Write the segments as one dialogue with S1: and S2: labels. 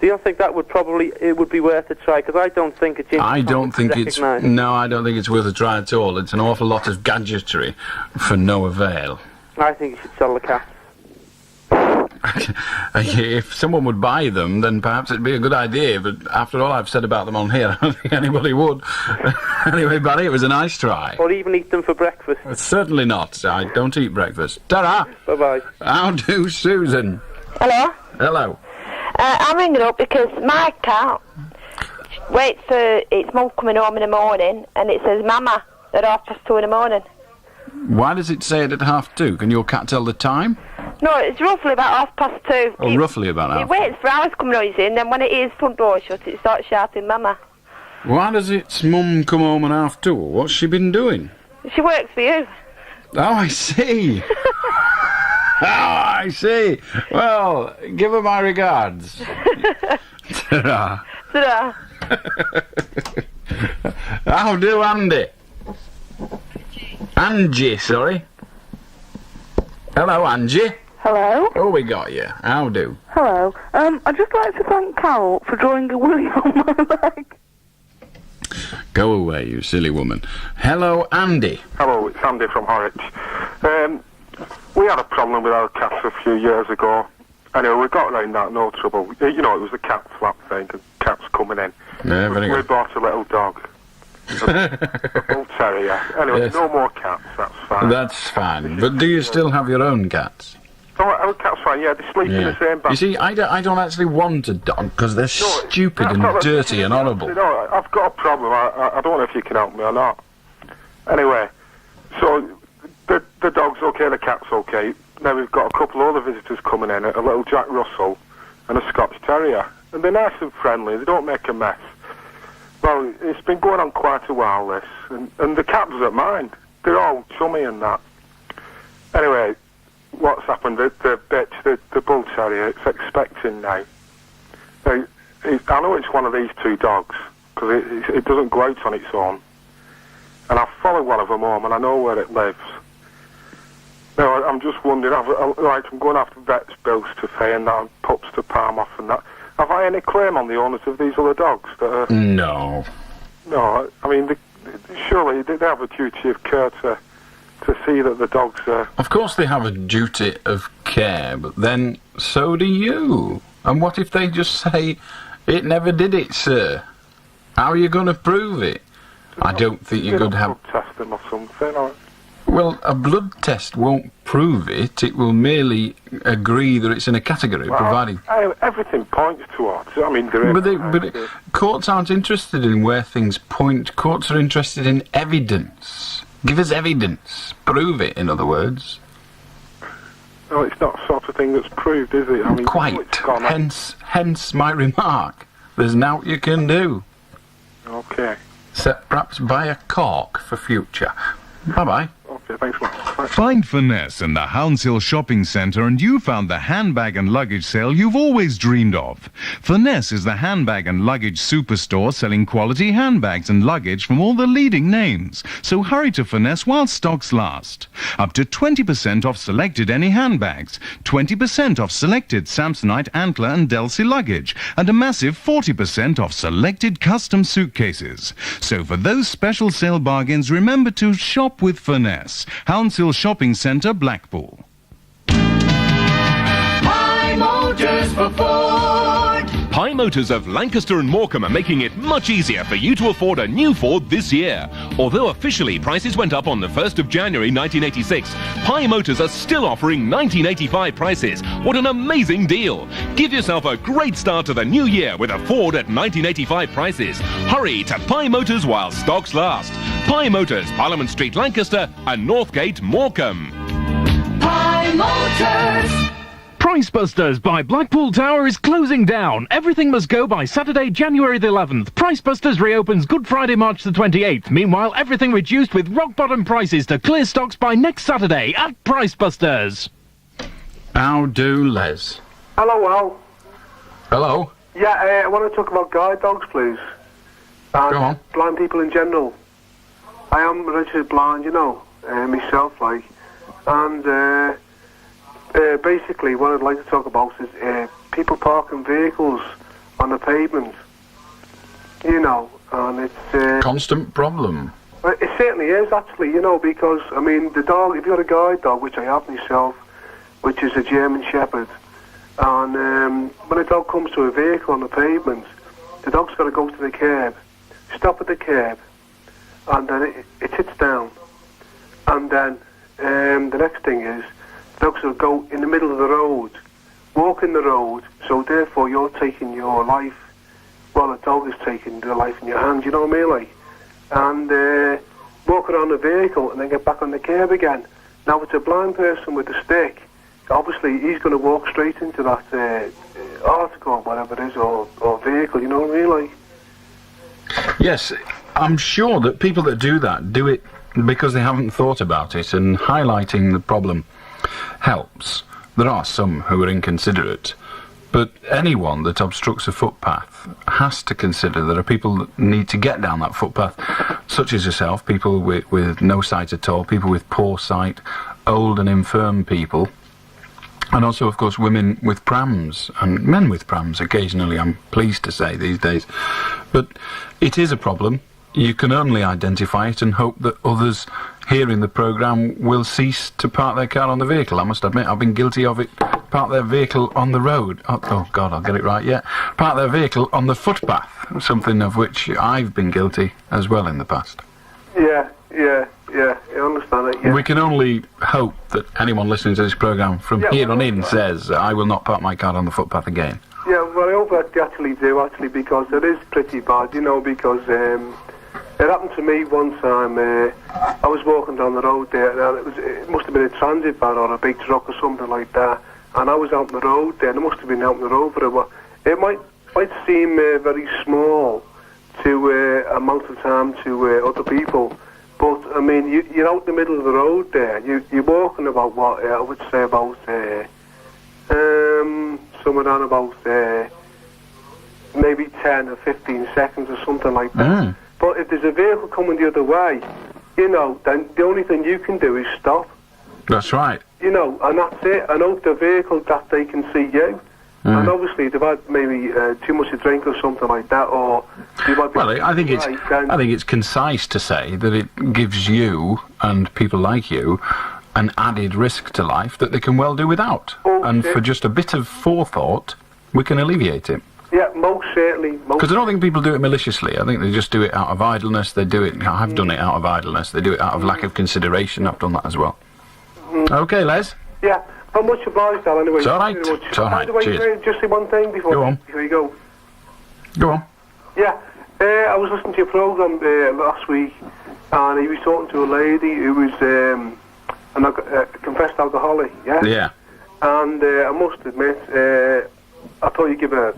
S1: Do you not think that would be worth a try? Because I don't think a ginger
S2: I don't
S1: comic
S2: think
S1: is
S2: it's...
S1: recognised.
S2: No, I don't think it's worth a try at all. It's an awful lot of gadgetry for no avail.
S1: I think you should sell the cats.
S2: If someone would buy them, then perhaps it'd be a good idea, but after all I've said about them on here, I don't think anybody would. Anyway, Barry, it was a nice try.
S1: Or even eat them for breakfast.
S2: Certainly not. I don't eat breakfast. Ta-ra!
S1: Bye-bye.
S2: How do, Susan?
S3: Hello?
S2: Hello.
S3: I'm ringing up because my cat waits for its mum coming home in the morning and it says Mama at 2:30 in the morning.
S2: Why does it say it at 2:30? Can your cat tell the time?
S3: No, it's roughly about 2:30.
S2: Oh, roughly about half.
S3: It waits for hours coming home, you see, and then when it hears front door shut, it starts shouting Mama.
S2: Why does its mum come home at 2:30? What's she been doing?
S3: She works for you.
S2: Oh, I see. Oh, I see. Well, give her my regards. Ta-ra.
S3: Ta-da.
S2: How do, Andy? Angie, sorry. Hello, Angie.
S4: Hello?
S2: Oh, we got you. How do?
S4: Hello. I'd just like to thank Carol for drawing a willy on my leg.
S2: Go away, you silly woman. Hello, Andy.
S5: Hello, it's Andy from Horwich. We had a problem with our cats a few years ago. Anyway, we got around that, no trouble. You know, it was the cat flap thing, and cats coming in.
S2: Yeah, very
S5: We
S2: good.
S5: bought a little dog. A bull terrier. Anyway,
S2: Yes.
S5: no more cats, that's fine.
S2: That's fine. But do you still have your own cats?
S5: Oh, our cat's fine, yeah, they sleep in the same bed.
S2: You see, I don't actually want a dog because they're stupid and dirty and horrible.
S5: You know, I've got a problem. I don't know if you can help me or not. Anyway, so the dog's okay, the cat's okay. Now we've got a couple of other visitors coming in, a little Jack Russell and a Scotch Terrier. And they're nice and friendly, they don't make a mess. Well, it's been going on quite a while, this, and the cat doesn't mind. They're all chummy and that. Anyway, what's happened, the bitch, the bull terrier, it's expecting now. Now, I know it's one of these two dogs, because it doesn't go out on its own. And I've followed one of them home, and I know where it lives. Now, I'm just wondering, I'm going after vets' bills to pay and that, pups to palm off and that. Have I any claim on the owners of these other dogs? That are,
S2: No.
S5: No, I mean, surely they have a duty of care to see that the dogs are...
S2: Of course they have a duty of care, but then so do you. And what if they just say, it never did it, sir? How are you going to prove it? I don't think you could have...
S5: test them or something, or...
S2: Well, a blood test won't prove it. It will merely agree that it's in a category, providing...
S5: Everything points towards it. I mean,
S2: But courts aren't interested in where things point. Courts are interested in evidence. Give us evidence. Prove it, in other words.
S5: No, it's not the sort of thing that's proved, is it? I mean,
S2: Quite. Hence my remark. There's naught you can do.
S5: Okay.
S2: Except perhaps buy a cork for future. Bye-bye.
S5: Okay, thanks a lot. Bye.
S6: Find Finesse in the Hounshill Shopping Centre and you found the handbag and luggage sale you've always dreamed of. Finesse is the handbag and luggage superstore selling quality handbags and luggage from all the leading names. So hurry to Finesse while stocks last. Up to 20% off selected any handbags, 20% off selected Samsonite, Antler and Delsey luggage, and a massive 40% off selected custom suitcases. So for those special sale bargains, remember to shop with Finesse. Hounshill Shopping Centre, Blackpool.
S7: Pie Motors for Ford.
S8: Pie Motors of Lancaster and Morecambe are making it much easier for you to afford a new Ford this year. Although officially prices went up on the 1st of January 1986, Pie Motors are still offering 1985 prices. What an amazing deal! Give yourself a great start to the new year with a Ford at 1985 prices. Hurry to Pie Motors while stocks last. Pie Motors, Parliament Street, Lancaster and Northgate, Morecambe.
S7: Pie Motors.
S9: Price Busters by Blackpool Tower is closing down. Everything must go by Saturday, January the 11th. Price Busters reopens Good Friday, March the 28th. Meanwhile, everything reduced with rock-bottom prices to clear stocks by next Saturday at Price Busters.
S2: How do, Les?
S10: Hello, Al.
S2: Hello?
S10: Yeah, I want to talk about guide dogs, please. And
S2: Go on.
S10: blind people in general. I am registered blind, you know, myself, like. And basically what I'd like to talk about is people parking vehicles on the pavement. You know, and it's...
S2: Constant problem.
S10: It certainly is, actually, you know, because, I mean, the dog, if you've got a guide dog, which I have myself, which is a German Shepherd, and when a dog comes to a vehicle on the pavement, the dog's got to go to the curb, stop at the curb, and then it sits down. And then the next thing is, the dog's got to go in the middle of the road, walk in the road, so therefore you're taking your life, well, the dog is taking the life in your hands, you know what I mean, like? And walk around the vehicle and then get back on the curb again. Now, if it's a blind person with a stick, obviously he's going to walk straight into that article, whatever it is, or vehicle, you know what I mean, like?
S2: Yes, I'm sure that people that do that do it because they haven't thought about it, and highlighting the problem helps. There are some who are inconsiderate, but anyone that obstructs a footpath has to consider there are people that need to get down that footpath, such as yourself, people with no sight at all, people with poor sight, old and infirm people, and also, of course, women with prams, and men with prams occasionally, I'm pleased to say, these days. But it is a problem. You can only identify it and hope that others hearing the programme will cease to park their car on the vehicle. I must admit, I've been guilty of it. Park their vehicle on the road. Oh God, I'll get it right, yeah. Park their vehicle on the footpath, something of which I've been guilty as well in the past.
S10: Yeah, I understand it, yeah.
S2: We can only hope that anyone listening to this programme from here on in says, I will not park my car on the footpath again.
S10: Yeah, well, I hope that they actually do, because it is pretty bad, you know, because it happened to me one time. I was walking down the road there, and it must have been a transit van or a big truck or something like that, and I was out on the road there, and it must have been out on the road for a while. It might seem very small to amount of time to other people, but, I mean, you're out in the middle of the road there, you're walking about, what, I would say about, somewhere down about maybe 10 or 15 seconds or something like that. But if there's a vehicle coming the other way, you know, then the only thing you can do is stop.
S2: That's right.
S10: You know, and that's it. And hope the vehicle that they can see you. And obviously they've had maybe too much to drink or something like that, or you've had...
S2: Well, I think it's concise to say that it gives you and people like you an added risk to life that they can well do without. And for just a bit of forethought, we can alleviate it.
S10: Yeah, most certainly.
S2: Because I don't think people do it maliciously. I think they just do it out of idleness. They do it... I've done it out of idleness. They do it out of lack of consideration. I've done that as well. OK, Les?
S10: Yeah, I'm much obliged, Al, anyway.
S2: It's all right. It's all right. Cheers.
S10: Just say one thing before you go.
S2: Go on.
S10: Yeah, I was listening to your programme last week, and he was talking to a lady who was a confessed alcoholic, yeah?
S2: Yeah.
S10: And I must admit, I thought you give her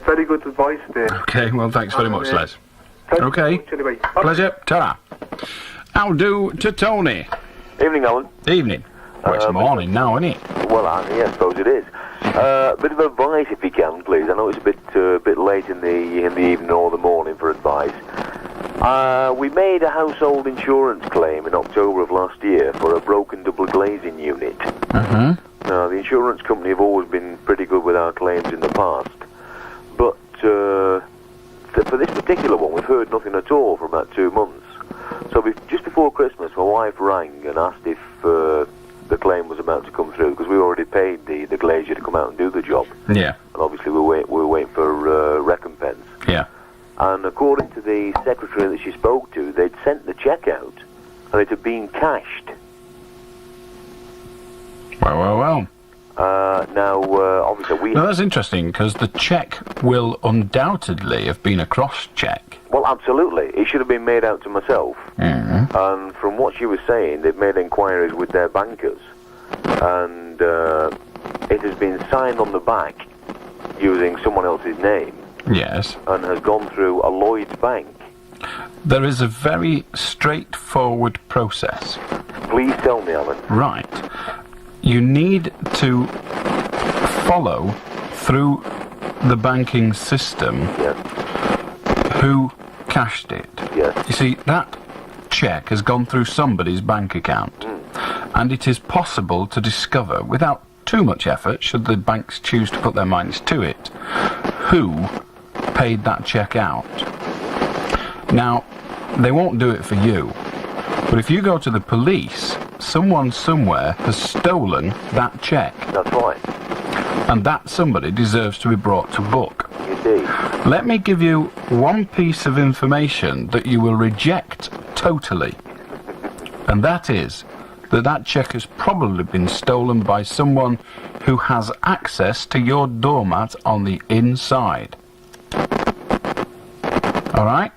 S10: very good advice there.
S2: OK, well, thanks very much, Les. OK.
S10: Anyway.
S2: Pleasure. Ta-ra. How do to Tony?
S11: Evening, Alan.
S2: Evening. Well, it's morning now, isn't it?
S11: Well, yeah, I suppose it is. Bit of advice, if you can, please. I know it's a bit late in the evening or the morning for advice. We made a household insurance claim in October of last year for a broken double glazing unit. Now, the insurance company have always been pretty good with our claims in the past, but for this particular one, we've heard nothing at all for about 2 months. So just before Christmas, my wife rang and asked if the claim was about to come through, because we already paid the glazier to come out and do the job.
S2: Yeah.
S11: And obviously we were waiting for recompense.
S2: Yeah.
S11: And according to the secretary that she spoke to, they'd sent the cheque out, and it had been cashed.
S2: Well.
S11: Now, obviously
S2: No, that's interesting, because the cheque will undoubtedly have been a cross-cheque.
S11: Well, absolutely. It should have been made out to myself. And from what she was saying, they've made inquiries with their bankers. And it has been signed on the back using someone else's name.
S2: Yes.
S11: And has gone through a Lloyd's bank.
S2: There is a very straightforward process.
S11: Please tell me, Alan.
S2: Right. You need to follow through the banking system who cashed it.
S11: Yes.
S2: You see, that cheque has gone through somebody's bank account, and it is possible to discover, without too much effort, should the banks choose to put their minds to it, who paid that cheque out. Now, they won't do it for you, but if you go to the police, someone somewhere has stolen that cheque.
S11: That's right.
S2: And that somebody deserves to be brought to book.
S11: Indeed.
S2: Let me give you one piece of information that you will reject totally. And that is that that cheque has probably been stolen by someone who has access to your doormat on the inside. All right?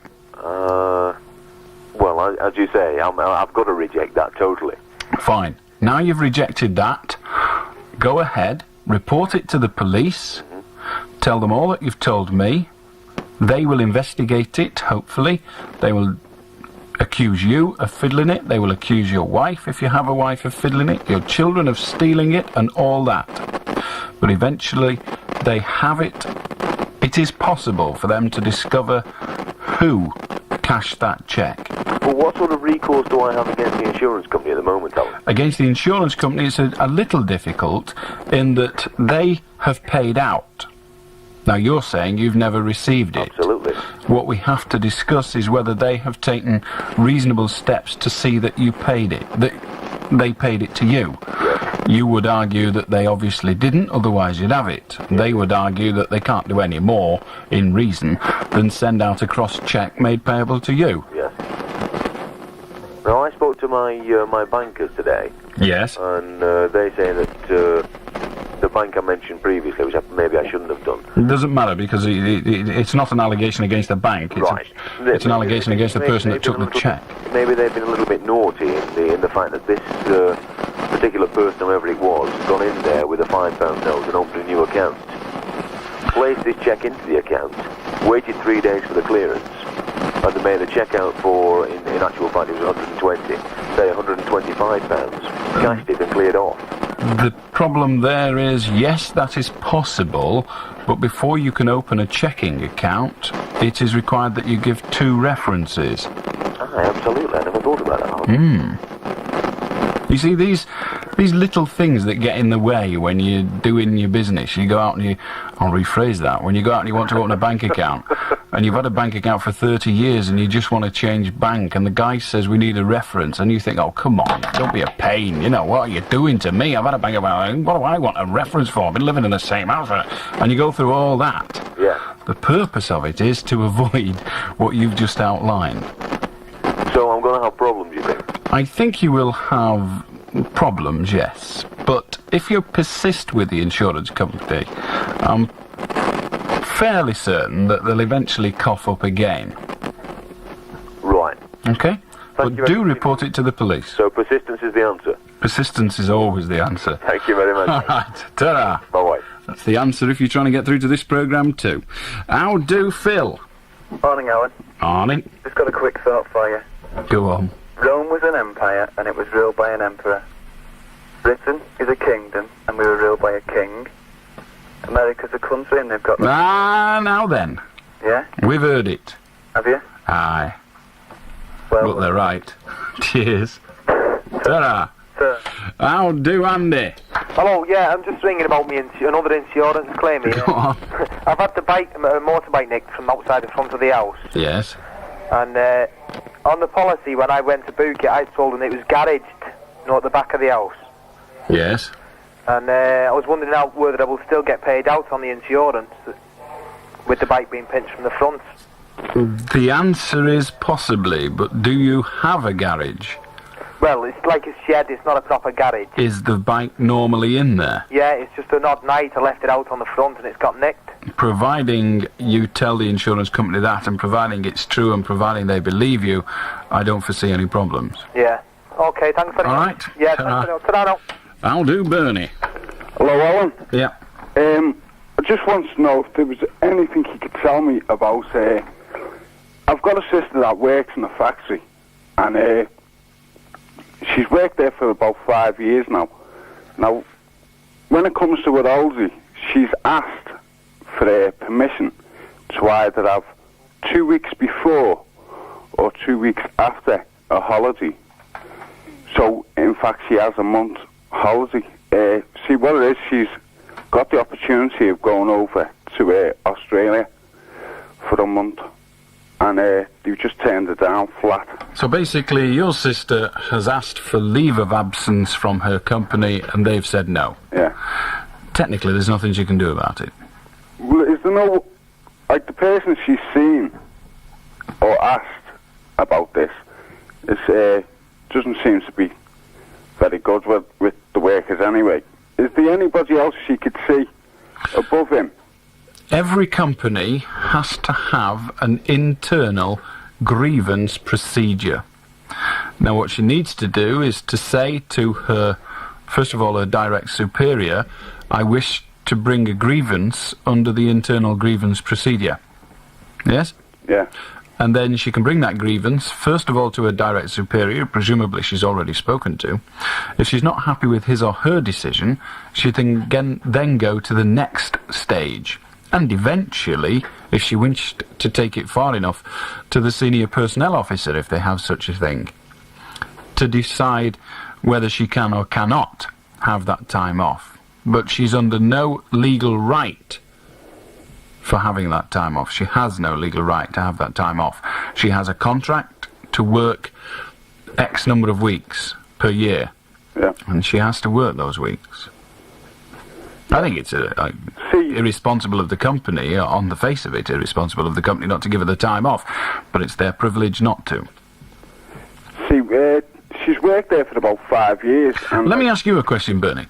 S11: Well, as you say, I've got to reject that totally.
S2: Fine. Now you've rejected that, go ahead, report it to the police, tell them all that you've told me. They will investigate it, hopefully. They will accuse you of fiddling it. They will accuse your wife, if you have a wife, of fiddling it, your children of stealing it, and all that. But eventually, they have it. It is possible for them to discover who cashed that cheque.
S11: Well, what sort of recourse do I have against the insurance company at the moment, Alan?
S2: Against the insurance company, it's a little difficult in that they have paid out. Now, you're saying you've never received it.
S11: Absolutely.
S2: What we have to discuss is whether they have taken reasonable steps to see that you paid it, that they paid it to you.
S11: Yes.
S2: You would argue that they obviously didn't, otherwise you'd have it. They would argue that they can't do any more, in reason, than send out a cross cheque made payable to you.
S11: Yes. Now, I spoke to my bankers today.
S2: Yes.
S11: And they say that the bank I mentioned previously, which maybe I shouldn't have done.
S2: It doesn't matter, because it's not an allegation against the bank. It's
S11: right.
S2: It's an allegation against the person that took the cheque.
S11: Maybe they've been a little bit naughty in the fact that this particular person, whoever it was, gone in there with a £5 note and opened a new account. Placed this cheque into the account, waited 3 days for the clearance, and they made a cheque out for, in actual fact, it was 120, say £125, cashed it and cleared off.
S2: The problem there is, yes, that is possible, but before you can open a checking account, it is required that you give 2 references.
S11: Absolutely, I never thought about that.
S2: You see, these little things that get in the way when you're doing your business, you go out and I'll rephrase that, when you go out and you want to open a bank account, and you've had a bank account for 30 years and you just want to change bank, and the guy says we need a reference, and you think, oh, come on, don't be a pain, you know, what are you doing to me? I've had a bank account, what do I want a reference for? I've been living in the same house, and you go through all that.
S11: Yeah.
S2: The purpose of it is to avoid what you've just outlined.
S11: So I'm going to have problems, you think?
S2: I think you will have problems, yes. But if you persist with the insurance company, I'm fairly certain that they'll eventually cough up again.
S11: Right.
S2: Okay? But do report it to the police.
S11: So persistence is the answer?
S2: Persistence is always the answer.
S11: Thank you very much.
S2: All right. Ta-da.
S11: Bye-bye.
S2: That's the answer if you're trying to get through to this programme too. How do, Phil?
S12: Morning, Alan.
S2: Morning.
S12: Just got a quick thought for you.
S2: Go on.
S12: Rome was an empire, and it was ruled by an emperor. Britain is a kingdom, and we were ruled by a king. America's a country, and they've got...
S2: Now then.
S12: Yeah?
S2: We've heard it.
S12: Have you?
S2: Aye.
S12: Well...
S2: But they're right. Cheers. Ta-da.
S12: Sir.
S2: How do, Andy?
S13: Hello, yeah, I'm just ringing about me another insurance claim here.
S2: Go on.
S13: I've had the motorbike nicked from outside the front of the house.
S2: Yes.
S13: And on the policy, when I went to book it, I told them it was garaged, at the back of the house.
S2: Yes.
S13: And I was wondering whether I will still get paid out on the insurance with the bike being pinched from the front.
S2: The answer is possibly, but do you have a garage?
S13: Well, it's like a shed, it's not a proper garage.
S2: Is the bike normally in there?
S13: Yeah, it's just an odd night, I left it out on the front and it's got nicked.
S2: Providing you tell the insurance company that, and providing it's true, and providing they believe you, I don't foresee any problems.
S13: Yeah. Okay, thanks very much.
S2: All right.
S13: Yeah, thanks very much. Ta-ra.
S2: I'll do, Bernie.
S14: Hello, Alan.
S2: Yeah.
S14: I just want to know if there was anything you could tell me about, I've got a sister that works in a factory, and she's worked there for about 5 years now. Now, when it comes to her holiday, she's asked for permission to either have 2 weeks before or 2 weeks after a holiday. So, in fact, she has a month holiday. See, what it is, she's got the opportunity of going over to Australia, for a month, and they just turned it down flat.
S2: So basically, your sister has asked for leave of absence from her company, and they've said no.
S14: Yeah.
S2: Technically, there's nothing she can do about it.
S14: Well, is there no, like, the person she's seen or asked about this doesn't seem to be very good with the workers anyway. Is there anybody else she could see above him?
S2: Every company has to have an internal grievance procedure. Now, what she needs to do is to say to her, first of all, her direct superior, I wish to bring a grievance under the internal grievance procedure. Yes?
S14: Yeah.
S2: And then she can bring that grievance, first of all, to her direct superior, presumably she's already spoken to. If she's not happy with his or her decision, she can then go to the next stage. And eventually, if she wished to take it far enough, to the senior personnel officer, if they have such a thing, to decide whether she can or cannot have that time off. But she's under no legal right for having that time off. She has no legal right to have that time off. She has a contract to work X number of weeks per year.
S14: Yeah.
S2: And she has to work those weeks. I think it's irresponsible of the company, on the face of it, irresponsible of the company not to give her the time off, but it's their privilege not to.
S14: See, she's worked there for about 5 years. And
S2: let me ask you a question, Bernie.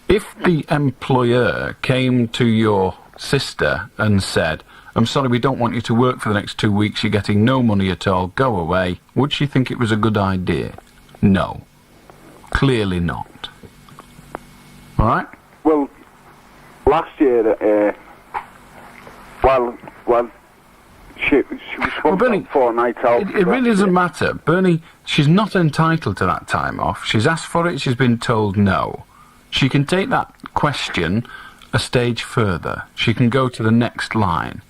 S2: If the employer came to your sister and said, I'm sorry, we don't want you to work for the next 2 weeks, you're getting no money at all, go away, would she think it was a good idea? No. Clearly not. All right?
S14: Well, last year, while she was supposed to have 4 nights out.
S2: It really doesn't matter. Bernie, she's not entitled to that time off. She's asked for it, she's been told no. She can take that question a stage further. She can go to the next line.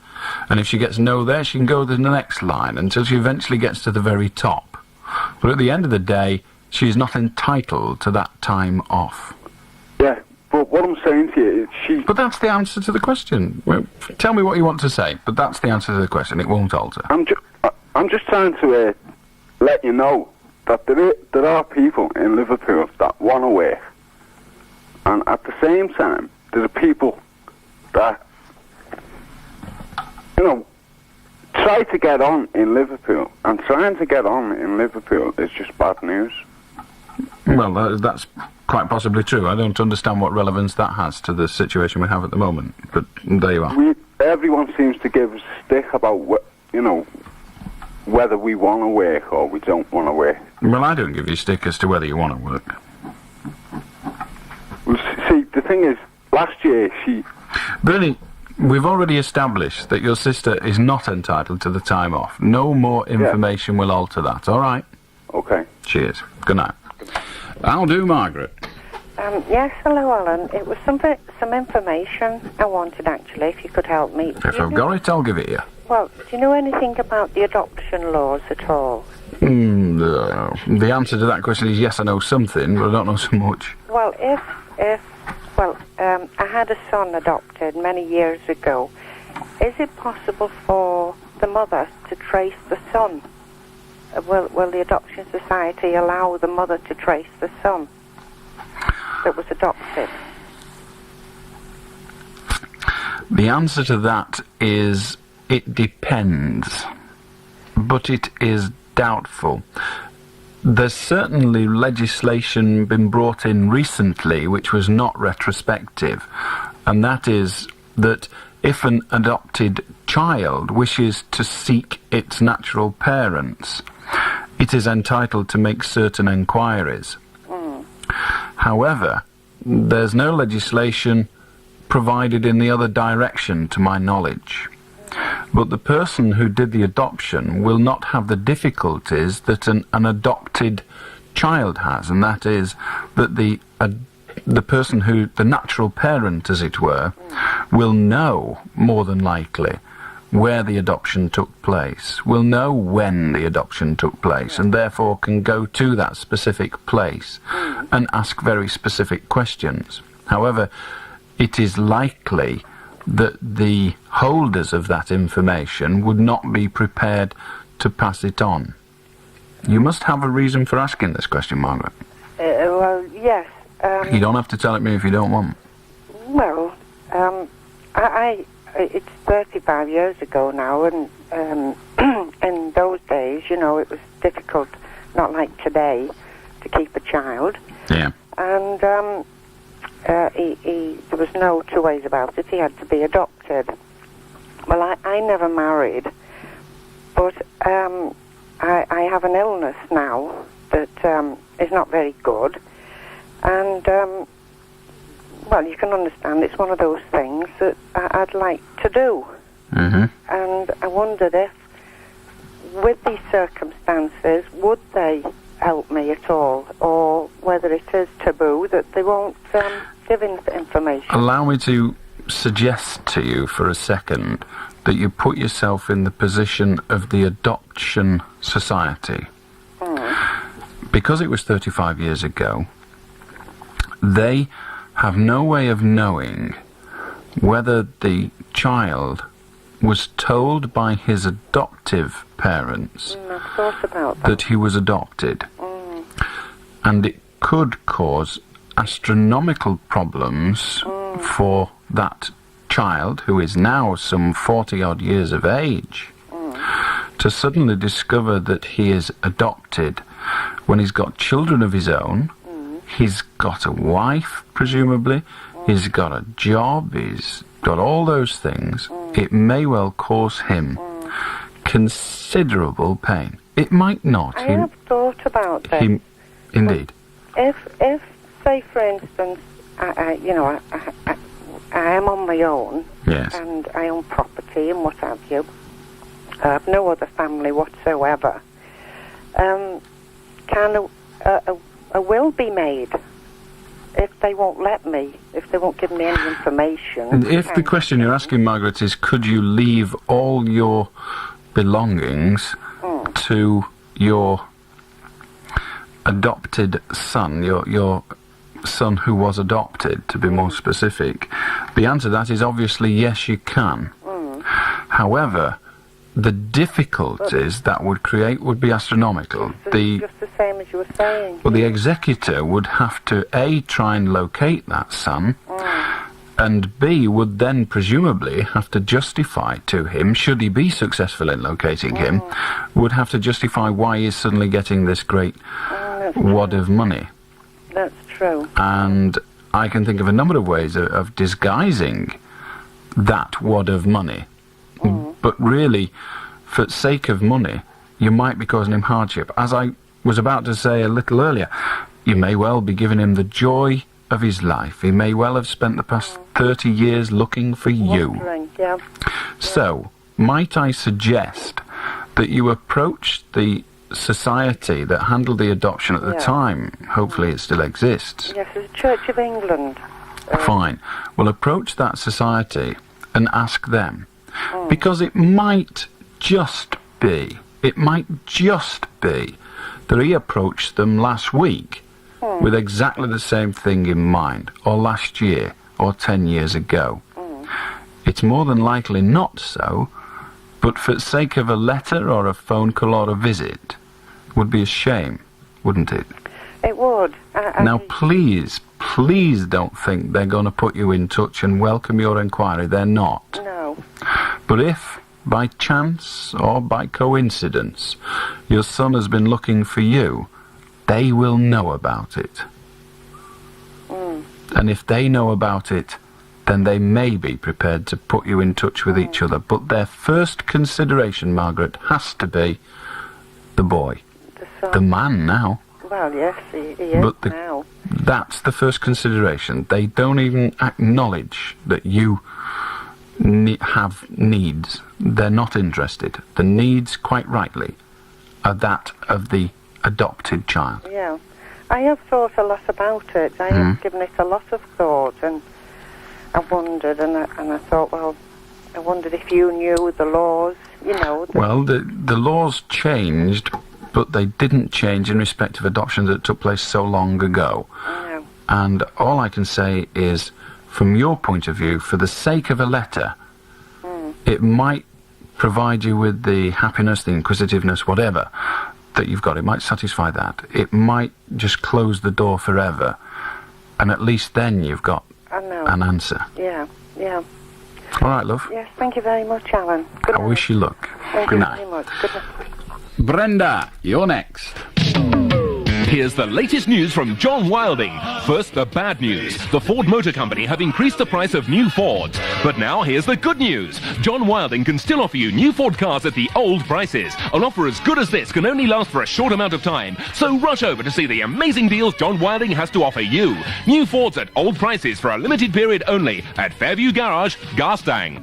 S2: And if she gets no there, she can go to the next line until she eventually gets to the very top. But at the end of the day, she is not entitled to that time off.
S14: Yeah, but what I'm saying to you is she...
S2: But that's the answer to the question. Well, tell me what you want to say, but that's the answer to the question. It won't alter.
S14: I'm just trying to let you know that there are people in Liverpool that want to work. And at the same time, there are people that, try to get on in Liverpool. And trying to get on in Liverpool is just bad news.
S2: Well, that's quite possibly true. I don't understand what relevance that has to the situation we have at the moment. But there you are.
S14: Everyone seems to give us a stick about, whether we want to work or we don't want to work.
S2: Well, I don't give you a stick as to whether you want to work.
S14: Well, see, the thing is, last year she...
S2: Bernie, we've already established that your sister is not entitled to the time off. No more information will alter that, all right?
S14: Okay.
S2: Cheers. Good night. I'll do, Margaret.
S15: Yes, hello, Alan. It was some information I wanted, actually, if you could help me.
S2: If I've got it, I'll give it you.
S15: Well, do you know anything about the adoption laws at all?
S2: The answer to that question is yes, I know something, but I don't know so much.
S15: Well, I had a son adopted many years ago. Is it possible for the mother to trace the son? Will the Adoption Society allow the mother to trace the son that was adopted?
S2: The answer to that is it depends, but it is doubtful. There's certainly legislation been brought in recently which was not retrospective, and that is that if an adopted child wishes to seek its natural parents, it is entitled to make certain enquiries. However, there's no legislation provided in the other direction, to my knowledge. But the person who did the adoption will not have the difficulties that an adopted child has, and that is that the person who, the natural parent, as it were, will know, more than likely, where the adoption took place, will know when the adoption took place, and therefore can go to that specific place and ask very specific questions. However, it is likely that the holders of that information would not be prepared to pass it on? You must have a reason for asking this question, Margaret.
S15: Well, yes.
S2: You don't have to tell it me if you don't want.
S15: Well, it's 35 years ago now, and in those days, you know, it was difficult, not like today, to keep a child.
S2: Yeah.
S15: And there was no two ways about it. He had to be adopted. Well, I never married, but I have an illness now that is not very good, and well, you can understand it's one of those things that I'd like to do.
S2: Mm-hmm.
S15: And I wondered if, with these circumstances, would they help me at all, or whether it is taboo that they won't give information.
S2: Allow me to suggest to you for a second that you put yourself in the position of the Adoption Society. Because it was 35 years ago, they have no way of knowing whether the child was told by his adoptive parents
S15: I've thought about
S2: that he was adopted. And it could cause astronomical problems for that child, who is now some 40-odd years of age, to suddenly discover that he is adopted when he's got children of his own. He's got a wife, presumably. He's got a job. He's got all those things. It may well cause him considerable pain. It might not.
S15: I have thought about that.
S2: Indeed.
S15: If, say, for instance, I am on my own,
S2: yes,
S15: and I own property and what have you. I have no other family whatsoever. Can a will be made if they won't let me, if they won't give me any information?
S2: And if the question you're asking, Margaret, is could you leave all your belongings to your adopted son, your son who was adopted, to be more specific, the answer to that is obviously yes, you can. However, the difficulties that would create would be astronomical.
S15: Just the same as you were saying.
S2: Well, the executor would have to A, try and locate that son, and B, would then presumably have to justify to him, should he be successful in locating him, would have to justify why he's suddenly getting this great wad of money.
S15: That's true.
S2: And I can think of a number of ways of disguising that wad of money. But really, for sake of money, you might be causing him hardship. As I was about to say a little earlier, you may well be giving him the joy of his life. He may well have spent the past 30 years looking for you.
S15: Yeah.
S2: So, might I suggest that you approach the society that handled the adoption at the time? Hopefully it still exists.
S15: Yes, it's Church of England.
S2: Fine. Well, approach that society and ask them. Because it might just be that he approached them last week with exactly the same thing in mind, or last year, or 10 years ago. It's more than likely not so, but for the sake of a letter or a phone call or a visit, would be a shame, wouldn't it?
S15: It would.
S2: Now, please don't think they're going to put you in touch and welcome your inquiry. They're not.
S15: No.
S2: But if, by chance or by coincidence, your son has been looking for you, they will know about it. And if they know about it, then they may be prepared to put you in touch with each other. But their first consideration, Margaret, has to be the boy. The man now.
S15: Well, yes, he is now.
S2: That's the first consideration. They don't even acknowledge that you have needs. They're not interested. The needs, quite rightly, are that of the adopted child.
S15: Yeah. I have thought a lot about it. I have given it a lot of thought, and I wondered, and I thought, well, I wondered if you knew the laws, you know.
S2: Well, the laws changed, but they didn't change in respect of adoption that took place so long ago.
S15: No.
S2: And all I can say is from your point of view, for the sake of a letter, it might provide you with the happiness, the inquisitiveness, whatever, that you've got. It might satisfy that. It might just close the door forever, and at least then you've got an answer.
S15: Yeah, yeah.
S2: All right, love.
S15: Yes, thank you very much, Alan. Good
S2: I wish you luck.
S15: Thank
S2: Good
S15: you
S2: night.
S15: very much. Good night.
S2: Brenda, you're next.
S8: Here's the latest news from John Wilding. First, the bad news. The Ford Motor Company have increased the price of new Fords. But now here's the good news. John Wilding can still offer you new Ford cars at the old prices. An offer as good as this can only last for a short amount of time. So rush over to see the amazing deals John Wilding has to offer you. New Fords at old prices for a limited period only at Fairview Garage, Garstang.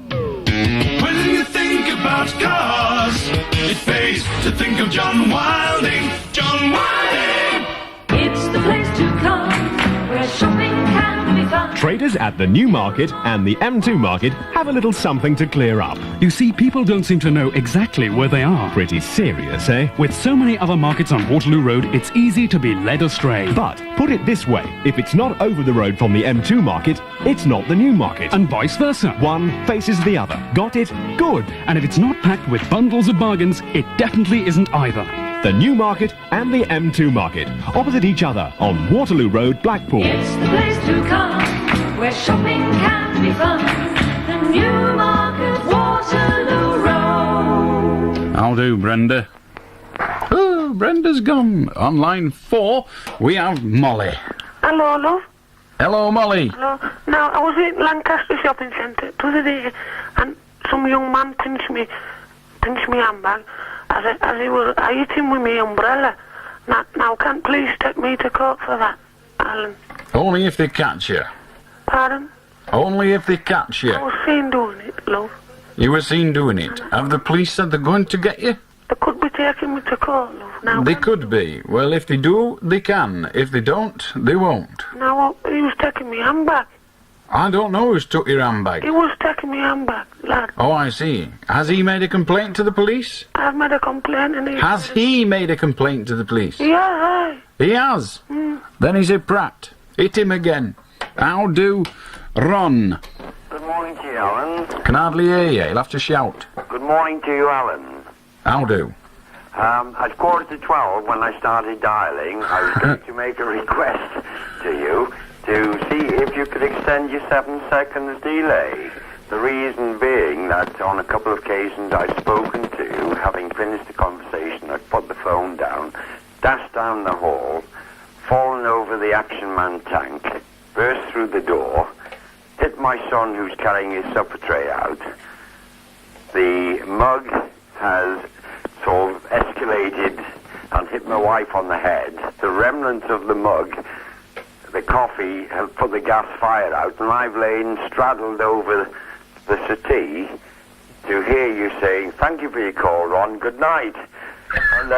S7: When you think about cars, it pays to think of John Wilding. John Wilding! It's the place to come, where shopping can be fun.
S16: Traders at the New Market and the M2 Market have a little something to clear up.
S17: You see, people don't seem to know exactly where they are.
S16: Pretty serious, eh?
S17: With so many other markets on Waterloo Road, it's easy to be led astray.
S16: But put it this way, if it's not over the road from the M2 Market, it's not the New Market.
S17: And vice versa.
S16: One faces the other. Got it? Good.
S17: And if it's not packed with bundles of bargains, it definitely isn't either.
S16: The New Market and the M2 Market, opposite each other on Waterloo Road, Blackpool.
S7: It's the place to come, where shopping can be fun. The New Market, Waterloo Road.
S2: I'll do, Brenda. Oh, Brenda's gone. On line 4, we have Molly.
S4: Hello, love.
S2: Hello, Molly.
S4: Hello. Now, I was in Lancaster Shopping Centre the other day, and some young man pinched me handbag as he was. I hit him with my umbrella. Now, can please take me to court for that, Alan?
S2: Only if they catch you.
S4: Pardon?
S2: Only if they catch you.
S4: I was seen doing it, love.
S2: You were seen doing it. Have the police said they're going to get you?
S4: They could be taking me to court, love. Now,
S2: They could be. Well, if they do, they can. If they don't, they won't.
S4: Now, he was taking me handbag.
S2: I don't know who's took your handbag.
S4: He was taking me handbag, lad.
S2: Oh, I see. Has he made a complaint to the police?
S4: I've made a complaint and he...
S2: Has he made a complaint to the police?
S4: Yeah, aye.
S2: He has? Then he's a prat. Hit him again. How do, Ron?
S18: Good morning to you, Alan.
S2: Can hardly hear you. You'll have to shout.
S18: Good morning to you, Alan.
S2: How do?
S18: At 11:45, when I started dialing, I was going to make a request to you to see if you could extend your 7 seconds delay. The reason being that on a couple of occasions I've spoken to you, having finished the conversation, I've put the phone down, dashed down the hall, fallen over the Action Man tank, burst through the door, hit my son who's carrying his supper tray out. The mug has sort of escalated and hit my wife on the head. The remnants of the mug, the coffee, have put the gas fire out, and I've lain straddled over the settee to hear you saying, "Thank you for your call, Ron, good night." And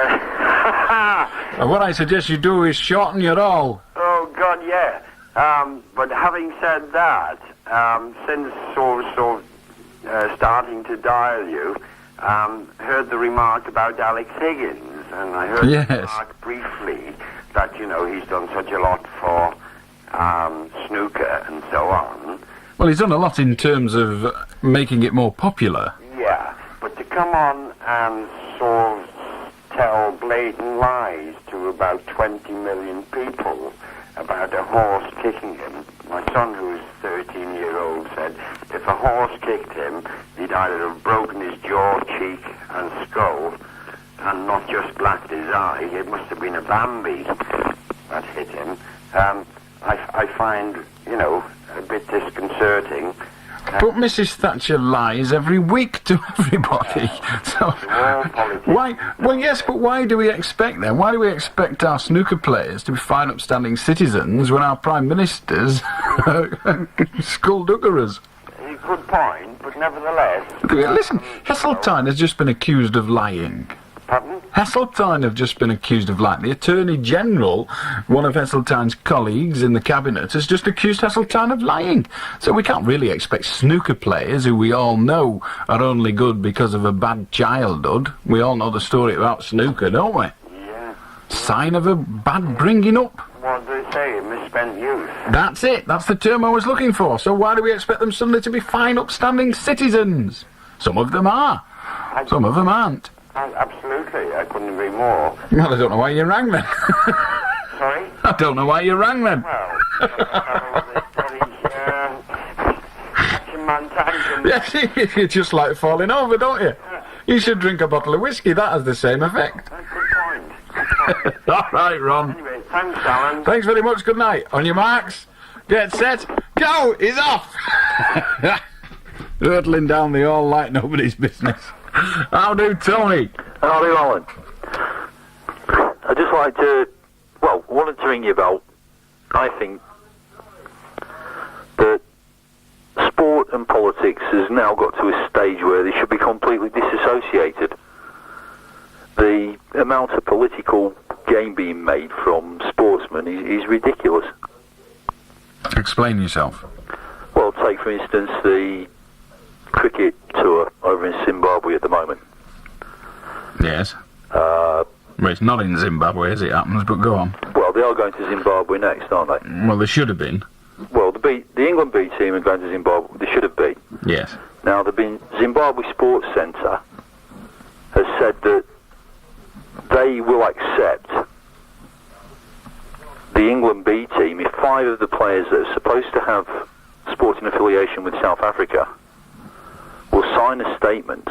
S2: What I suggest you do is shorten your all.
S18: oh God, yeah. But having said that, since sort of starting to dial you, heard the remark about Alex Higgins, and I heard the remark briefly that, you know, he's done such a lot for snooker and so on.
S2: Well, he's done a lot in terms of making it more popular.
S18: Yeah, but to come on and sort of tell blatant lies to about 20 million people about a horse kicking him. My son, who is 13-year-old, said if a horse kicked him, he'd either have broken his jaw, cheek and skull, and not just blacked his eye. It must have been a Bambi that hit him. I find, you know, a bit disconcerting.
S2: But Mrs. Thatcher lies every week to everybody. So why? Well, yes, but why do we expect them? Why do we expect our snooker players to be fine, upstanding citizens when our prime ministers skullduggerers?
S18: Good point, but nevertheless...
S2: Listen, Heseltine has just been accused of lying.
S18: Pardon?
S2: Heseltine have just been accused of lying. The Attorney General, one of Heseltine's colleagues in the Cabinet, has just accused Heseltine of lying. So we can't really expect snooker players, who we all know are only good because of a bad childhood. We all know the story about snooker, don't we?
S18: Yeah.
S2: Sign of a bad bringing up.
S18: What do they say? spent youth.
S2: That's it. That's the term I was looking for. So why do we expect them suddenly to be fine, upstanding citizens? Some of them are. Some of them aren't.
S18: Absolutely, I couldn't agree more.
S2: Well, I don't know why you rang then.
S18: Sorry?
S2: I don't know why you rang then.
S18: Well, catching man tangent.
S2: Yes, you just like falling over, don't you? You should drink a bottle of whiskey. That has the same effect.
S18: Good point.
S2: All right, Ron.
S18: Anyway, thanks, Alan.
S2: Thanks very much. Good night. On your marks, get set, go. He's off. Hurtling down the hall like nobody's business. How do, Tony?
S19: How do, Alan? I'd just like to, wanted to ring you about, I think, that sport and politics has now got to a stage where they should be completely disassociated. The amount of political gain being made from sportsmen is ridiculous.
S2: Explain yourself.
S19: Well, take for instance the cricket tour over in Zimbabwe at the moment.
S2: Yes. Well, it's not in Zimbabwe as it happens, but go on.
S19: Well, they are going to Zimbabwe next, aren't they?
S2: Well, they should have been.
S19: Well, the England B team are going to Zimbabwe. They should have been.
S2: Yes.
S19: Now, the Zimbabwe Sports Centre has said that they will accept the England B team if 5 of the players that are supposed to have sporting affiliation with South Africa will sign a statement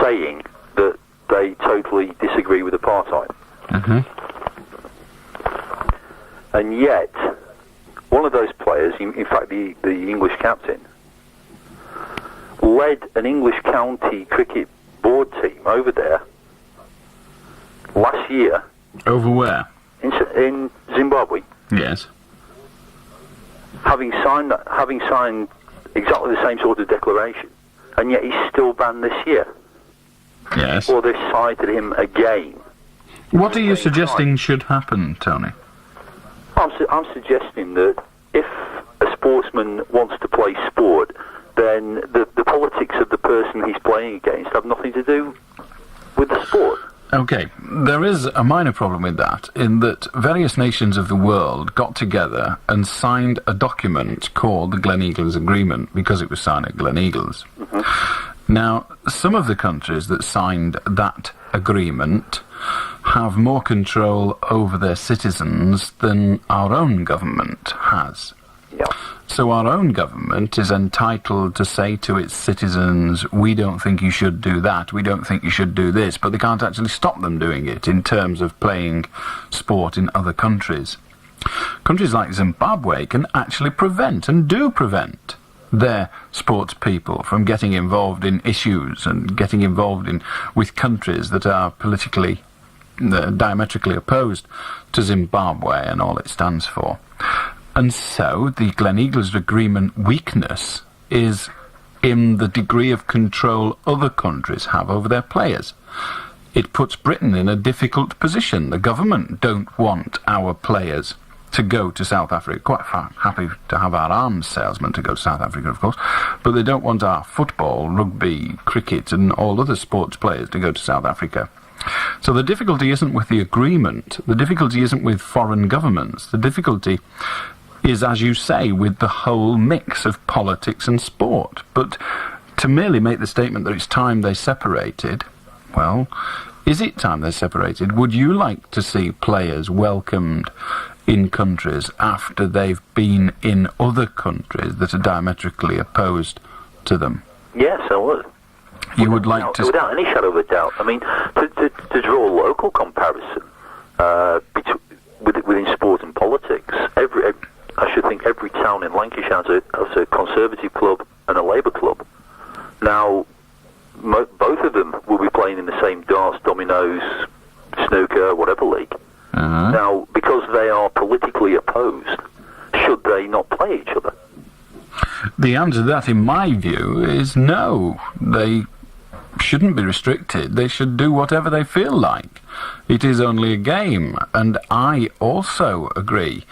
S19: saying that they totally disagree with apartheid.
S2: Mm-hmm.
S19: And yet, one of those players, in fact the English captain, led an English county cricket board team over there last year.
S2: Over where?
S19: In Zimbabwe.
S2: Yes.
S19: Having signed exactly the same sort of declaration, and yet he's still banned this year.
S2: Yes.
S19: Or they've cited him again.
S2: What are you suggesting should happen, Tony?
S19: I'm suggesting that if a sportsman wants to play sport, then the politics of the person he's playing against have nothing to do with the sport.
S2: Okay, there is a minor problem with that, in that various nations of the world got together and signed a document called the Gleneagles Agreement, because it was signed at Gleneagles. Mm-hmm. Now, some of the countries that signed that agreement have more control over their citizens than our own government has.
S19: Yeah.
S2: So our own government is entitled to say to its citizens, we don't think you should do that, we don't think you should do this, but they can't actually stop them doing it in terms of playing sport in other countries. Countries like Zimbabwe can actually prevent, and do prevent, their sports people from getting involved in issues and getting involved with countries that are politically diametrically opposed to Zimbabwe and all it stands for. And so the Gleneagles Agreement weakness is in the degree of control other countries have over their players. It puts Britain in a difficult position. The government don't want our players to go to South Africa. Quite happy to have our arms salesmen to go to South Africa, of course, but they don't want our football, rugby, cricket and all other sports players to go to South Africa. So the difficulty isn't with the agreement, the difficulty isn't with foreign governments, the difficulty is, as you say, with the whole mix of politics and sport. But to merely make the statement that it's time they separated, well, is it time they separated? Would you like to see players welcomed in countries after they've been in other countries that are diametrically opposed to them?
S19: Yes, I would.
S2: You would like to...
S19: Without any shadow of a doubt. I mean, to draw a local comparison within sport and politics, I should think every town in Lancashire has a Conservative club and a Labour club. Now, both of them will be playing in the same darts, dominoes, snooker, whatever league.
S2: Uh-huh.
S19: Now, because they are politically opposed, should they not play each other?
S2: The answer to that, in my view, is no. They shouldn't be restricted. They should do whatever they feel like. It is only a game. And I also agree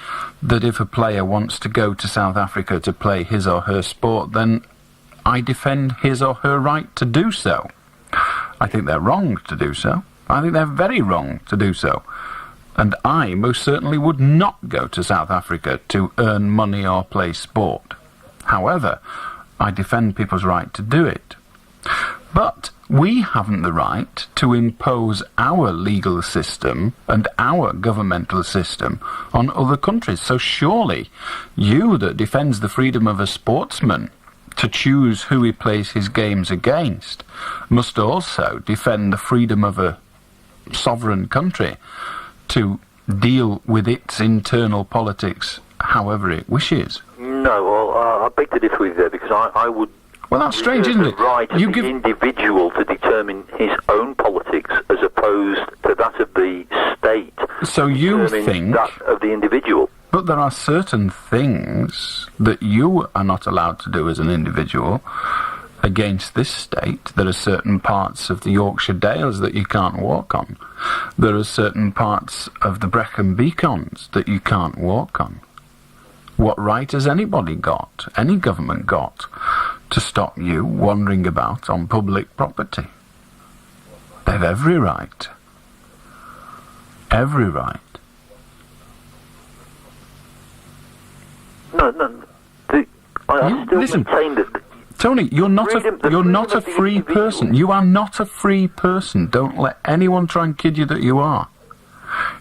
S2: that if a player wants to go to South Africa to play his or her sport, then I defend his or her right to do so. I think they're wrong to do so. I think they're very wrong to do so. And I most certainly would not go to South Africa to earn money or play sport. However, I defend people's right to do it. But we haven't the right to impose our legal system and our governmental system on other countries. So surely you that defends the freedom of a sportsman to choose who he plays his games against must also defend the freedom of a sovereign country to deal with its internal politics however it wishes.
S19: No, well, I beg to differ with you there, because I would...
S2: Well, that's strange, isn't it?
S19: The right of the individual to determine his own politics as opposed to that of the state.
S2: So you think...
S19: that of the individual.
S2: But there are certain things that you are not allowed to do as an individual against this state. There are certain parts of the Yorkshire Dales that you can't walk on. There are certain parts of the Brecon Beacons that you can't walk on. What right has anybody got, any government got, to stop you wandering about on public property? They've every right. Every right.
S19: No. I still maintain that...
S2: Tony, you're not a free person. You are not a free person. Don't let anyone try and kid you that you are.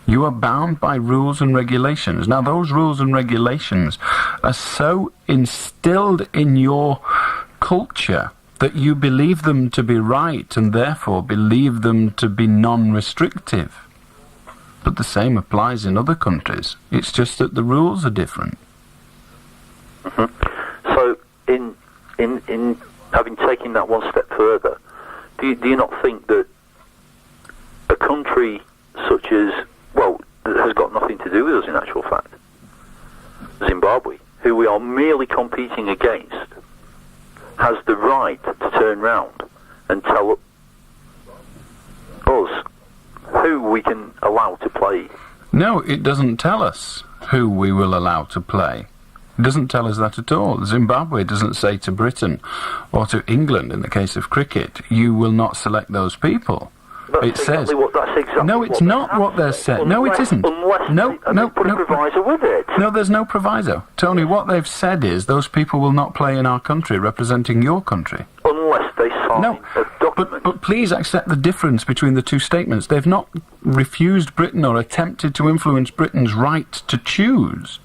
S2: You are bound by rules and regulations. Now, those rules and regulations are so instilled in your culture that you believe them to be right and therefore believe them to be non-restrictive. But the same applies in other countries. It's just that the rules are different.
S19: So, in having taken that one step further, do you not think that a country such as, well, that has got nothing to do with us in actual fact, Zimbabwe, who we are merely competing against, has the right to turn round and tell us who we can allow to play?
S2: No, it doesn't tell us who we will allow to play. It doesn't tell us that at all. Zimbabwe doesn't say to Britain or to England, in the case of cricket, you will not select those people. It says... No, it's not what they're saying. No, it isn't. No,
S19: put a proviso with it.
S2: No, there's no proviso. Tony, what they've said is those people will not play in our country, representing your country.
S19: Unless they sign a document.
S2: But please accept the difference between the two statements. They've not refused Britain or attempted to influence Britain's right to choose.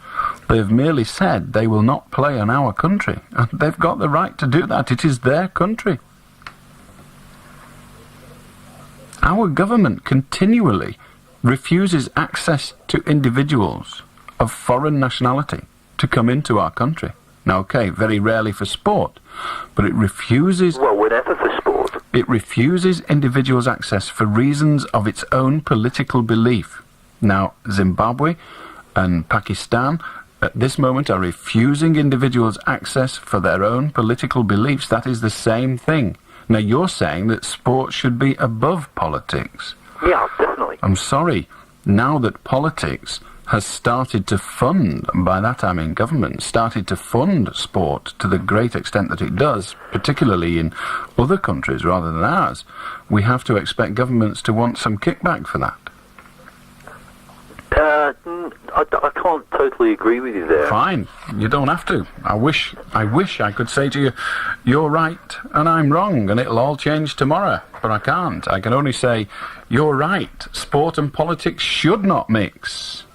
S2: They've merely said they will not play in our country. And they've got the right to do that. It is their country. Our government continually refuses access to individuals of foreign nationality to come into our country. Now, okay, very rarely for sport, but it refuses...
S19: Well, whatever for sport.
S2: It refuses individuals access for reasons of its own political belief. Now, Zimbabwe and Pakistan at this moment are refusing individuals access for their own political beliefs. That is the same thing. Now, you're saying that sport should be above politics.
S19: Yeah, definitely.
S2: I'm sorry. Now that politics has started to fund, by that I mean government, started to fund sport to the great extent that it does, particularly in other countries rather than ours, we have to expect governments to want some kickback for that.
S19: I can't totally agree with you there.
S2: Fine, you don't have to. I wish I could say to you, you're right and I'm wrong and it'll all change tomorrow. But I can't. I can only say, you're right, sport and politics should not mix.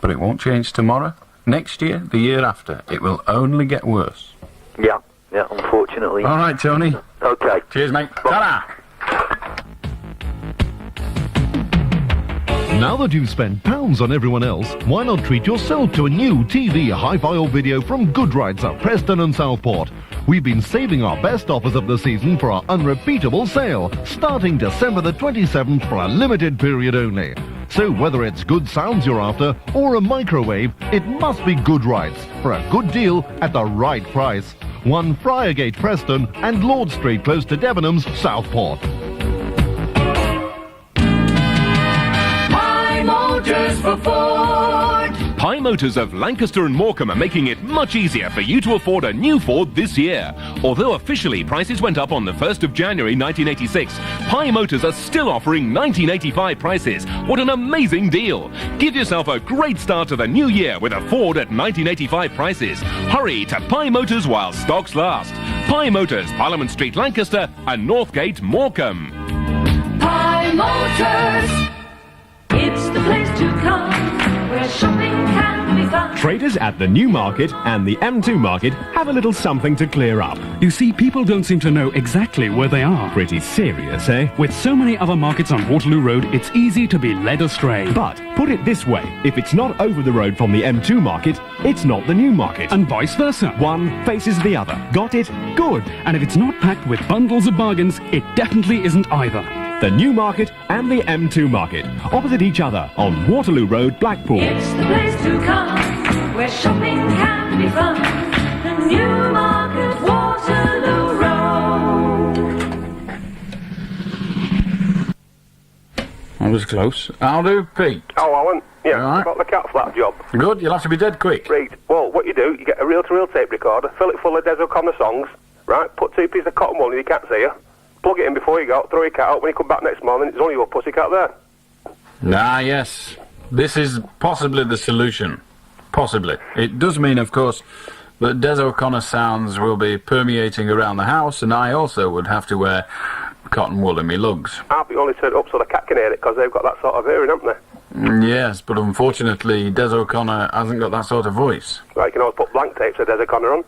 S2: But it won't change tomorrow, next year, the year after. It will only get worse.
S19: Yeah, unfortunately.
S2: All right, Tony.
S19: Okay.
S2: Cheers, mate. Ta-da!
S20: Now that you've spent pounds on everyone else, why not treat yourself to a new TV, hi-fi or video from Goodrights at Preston and Southport? We've been saving our best offers of the season for our unrepeatable sale, starting December the 27th for a limited period only. So whether it's good sounds you're after or a microwave, it must be Goodrights for a good deal at the right price. 1 Friargate, Preston and Lord Street close to Debenhams, Southport.
S7: Motors for Ford.
S8: Pye Motors of Lancaster and Morecambe are making it much easier for you to afford a new Ford this year. Although officially prices went up on the 1st of January 1986, Pye Motors are still offering 1985 prices. What an amazing deal! Give yourself a great start to the new year with a Ford at 1985 prices. Hurry to Pye Motors while stocks last. Pye Motors, Parliament Street, Lancaster and Northgate, Morecambe.
S7: Pye Motors. It's the place to come where shopping can be fun.
S16: Traders at the New Market and the M2 Market have a little something to clear up.
S17: You see, people don't seem to know exactly where they are.
S16: Pretty serious, eh?
S17: With so many other markets on Waterloo Road, it's easy to be led astray.
S16: But put it this way, if it's not over the road from the M2 Market, it's not the New Market.
S17: And vice versa.
S16: One faces the other. Got it? Good.
S17: And if it's not packed with bundles of bargains, it definitely isn't either.
S16: The New Market and the M2 Market, opposite each other on Waterloo Road, Blackpool.
S7: It's the place to come where shopping can be fun. The New Market, Waterloo Road.
S2: I was close. I'll do, Pete.
S21: Oh, Alan. Yeah,
S2: Right.
S21: about the cat flap job.
S2: Good, you'll have to be dead quick.
S21: Right. Well, what you do, you get a reel-to-reel tape recorder, fill it full of Des O'Connor songs, right? Put 2 pieces of cotton wool in your cat's ear, plug it in before you go out, throw your cat out. When you come back next morning, it's only your pussycat there.
S2: Ah, yes. This is possibly the solution. Possibly. It does mean, of course, that Des O'Connor sounds will be permeating around the house, and I also would have to wear cotton wool in me lugs.
S21: I'll be only turned up so the cat can hear it, because they've got that sort of hearing, haven't they?
S2: Yes, but unfortunately, Des O'Connor hasn't got that sort of voice.
S21: Right, you can always put blank tapes of Des O'Connor on.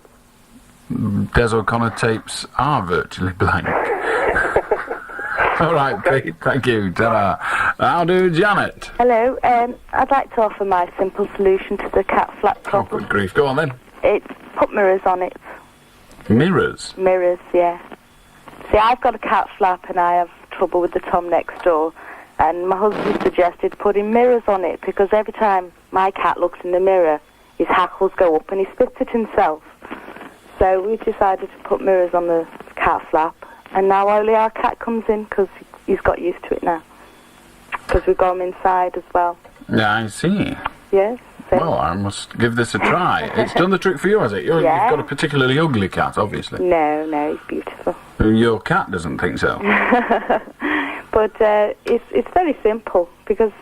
S2: Des O'Connor tapes are virtually blank. All right, Pete, thank you. Ta-ra. I'll do Janet.
S22: Hello, I'd like to offer my simple solution to the cat flap problem.
S2: Good grief, go on then.
S22: It's put mirrors on it.
S2: Mirrors?
S22: Mirrors, yeah. See, I've got a cat flap and I have trouble with the Tom next door, and my husband suggested putting mirrors on it because every time my cat looks in the mirror, his hackles go up and he spits it himself. So we decided to put mirrors on the cat flap, and now only our cat comes in because he's got used to it now. Because we've got him inside as well.
S2: Yeah, I see.
S22: Yes.
S2: Well, I must give this a try. It's done the trick for you, has it? You've got a particularly ugly cat, obviously.
S22: No, he's beautiful.
S2: Your cat doesn't think so.
S22: But it's very simple, because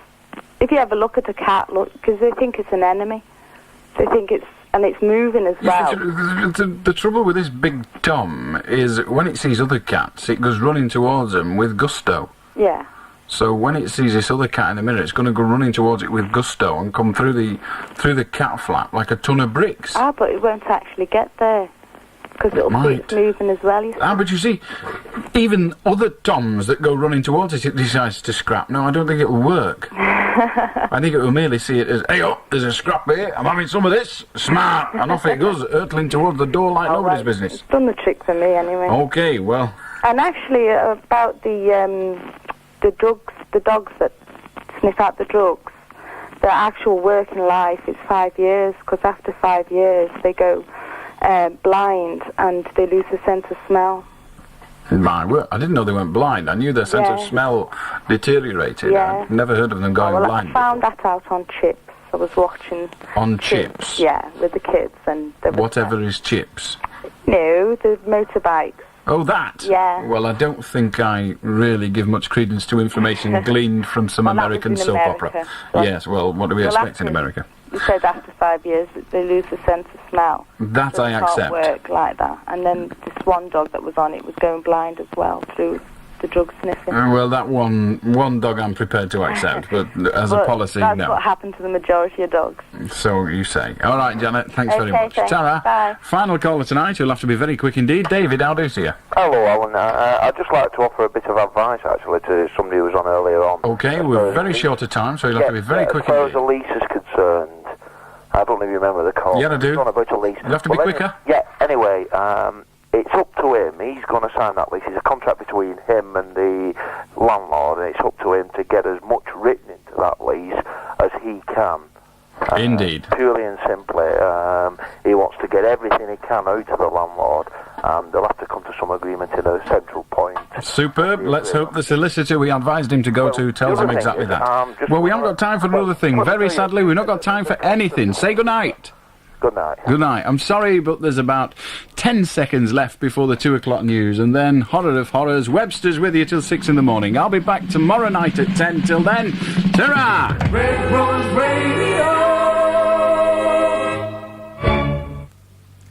S22: if you ever look at a cat, because they think it's an enemy. They think it's moving as well.
S2: The trouble with this big Tom is when it sees other cats, it goes running towards them with gusto.
S22: Yeah.
S2: So when it sees this other cat in the mirror, it's going to go running towards it with gusto and come through the cat flap like a ton of bricks.
S22: Ah, but it won't actually get there, because it'll see it's moving as well.
S2: But you see, even other Toms that go running towards it decides to scrap. No, I don't think it'll work. I think it will merely see it as, hey, there's a scrap here, I'm having some of this, smart, and off it goes, hurtling towards the door like nobody's business.
S22: It's done the trick for me anyway.
S2: Okay, well.
S22: And actually, about the dogs that sniff out the drugs, their actual working life is 5 years, because after 5 years they go blind and they lose the sense of smell.
S2: My word, I didn't know they went blind. I knew their sense of smell deteriorated.
S22: Yeah.
S2: I'd never heard of them going blind.
S22: I found that out on Chips. I was watching...
S2: On Chips?
S22: Yeah, with the kids. And
S2: whatever is Chips?
S22: No, the motorbikes.
S2: Oh, that?
S22: Yeah.
S2: Well, I don't think I really give much credence to information gleaned from some American soap opera. Yes, well, what do we expect in America?
S22: You said after 5 years that they lose the sense of smell.
S2: That I accept.
S22: It can't work like that. And then this one dog that was on it was going blind as well through the drug sniffing.
S2: Well, that one dog I'm prepared to accept, but as a policy,
S22: that's
S2: no.
S22: That's what happened to the majority of dogs.
S2: So you say. All right, Janet, thanks very much.
S22: Thanks.
S2: Ta-ra.
S22: Bye.
S2: Final caller tonight. You'll have to be very quick indeed. David, how do you see you?
S23: Hello, Alan. I'd just like to offer a bit of advice, actually, to somebody who was on earlier on.
S2: Okay, we're very short of time, so you'll have to be very quick indeed.
S23: As far as a lease is concerned, I don't know if you remember the call.
S2: Yeah, I do.
S23: It's on about a lease.
S2: You'll have to be quicker.
S23: Anyway, it's up to him. He's going to sign that lease. It's a contract between him and the landlord, and it's up to him to get as much written into that lease as he can.
S2: Indeed.
S23: Purely and simply, he wants to get everything he can out of the landlord, and they'll have to come to some agreement in a central point
S2: Superb. Let's hope the solicitor we advised him to go to tells him exactly that. Well, we haven't got time for another thing. Very sadly, we've not got time for anything. Say good night.
S23: Good night.
S2: Good night. I'm sorry, but there's about 10 seconds left before the 2 o'clock news, and then, horror of horrors, Webster's with you till 6 in the morning. I'll be back tomorrow night at 10. Till then, ta-ra!
S7: Red Rose Radio.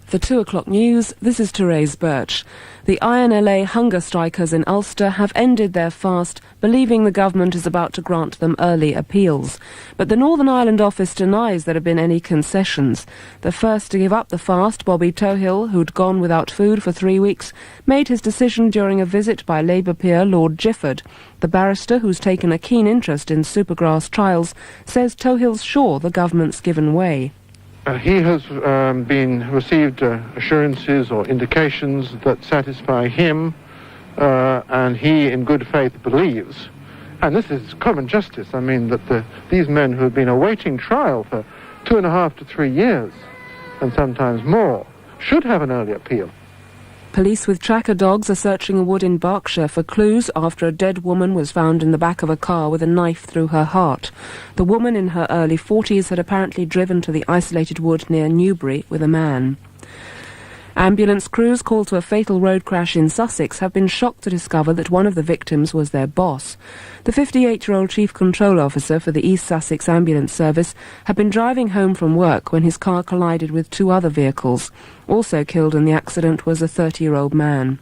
S1: For 2 o'clock news, this is Therese Birch. The INLA hunger strikers in Ulster have ended their fast, believing the government is about to grant them early appeals. But the Northern Ireland office denies there have been any concessions. The first to give up the fast, Bobby Tohill, who'd gone without food for 3 weeks, made his decision during a visit by Labour peer Lord Gifford. The barrister, who's taken a keen interest in Supergrass trials, says Tohill's sure the government's given way.
S3: He has received assurances or indications that satisfy him, and he, in good faith, believes, and this is common justice, I mean, that these men who have been awaiting trial for 2.5 to 3 years, and sometimes more, should have an early appeal.
S1: Police with tracker dogs are searching a wood in Berkshire for clues after a dead woman was found in the back of a car with a knife through her heart. The woman in her early 40s had apparently driven to the isolated wood near Newbury with a man. Ambulance crews called to a fatal road crash in Sussex have been shocked to discover that one of the victims was their boss. The 58-year-old Chief Control Officer for the East Sussex Ambulance Service had been driving home from work when his car collided with 2 other vehicles. Also killed in the accident was a 30-year-old man.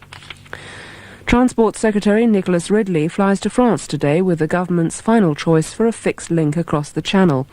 S1: Transport Secretary Nicholas Ridley flies to France today with the government's final choice for a fixed link across the Channel.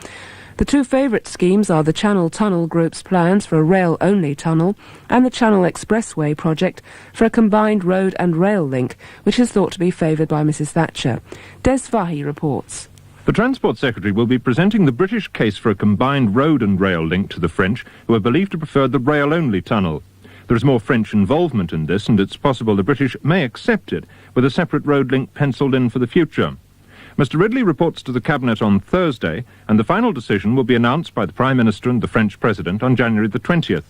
S1: The 2 favourite schemes are the Channel Tunnel Group's plans for a rail-only tunnel and the Channel Expressway project for a combined road and rail link, which is thought to be favoured by Mrs Thatcher. Des Vahi reports.
S9: The Transport Secretary will be presenting the British case for a combined road and rail link to the French, who are believed to prefer the rail-only tunnel. There is more French involvement in this, and it's possible the British may accept it, with a separate road link pencilled in for the future. Mr Ridley reports to the Cabinet on Thursday, and the final decision will be announced by the Prime Minister and the French President on January the 20th.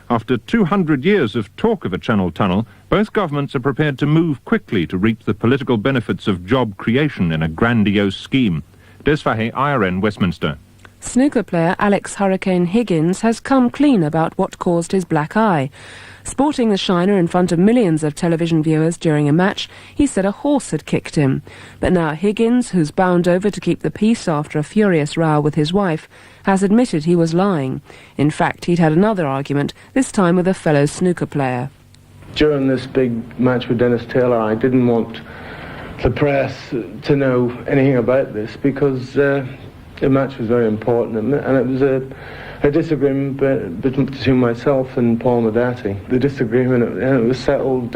S9: After 200 years of talk of a Channel tunnel, both governments are prepared to move quickly to reap the political benefits of job creation in a grandiose scheme. Des Vahe, IRN, Westminster.
S1: Snooker player Alex Hurricane Higgins has come clean about what caused his black eye. Sporting the shiner in front of millions of television viewers during a match, he said a horse had kicked him. But now Higgins, who's bound over to keep the peace after a furious row with his wife, has admitted he was lying. In fact, he'd had another argument, this time with a fellow snooker player.
S5: During this big match with Dennis Taylor, I didn't want the press to know anything about this because the match was very important, and it was a disagreement between myself and Paul Medati. The disagreement, it was settled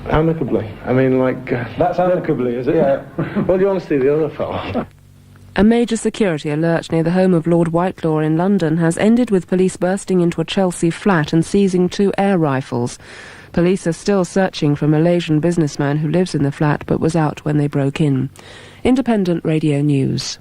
S5: amicably. I mean, like... That's amicably, is it? Yeah. Well, you want to see the other fellow.
S1: A major security alert near the home of Lord Whitelaw in London has ended with police bursting into a Chelsea flat and seizing 2 air rifles. Police are still searching for a Malaysian businessman who lives in the flat but was out when they broke in. Independent Radio News.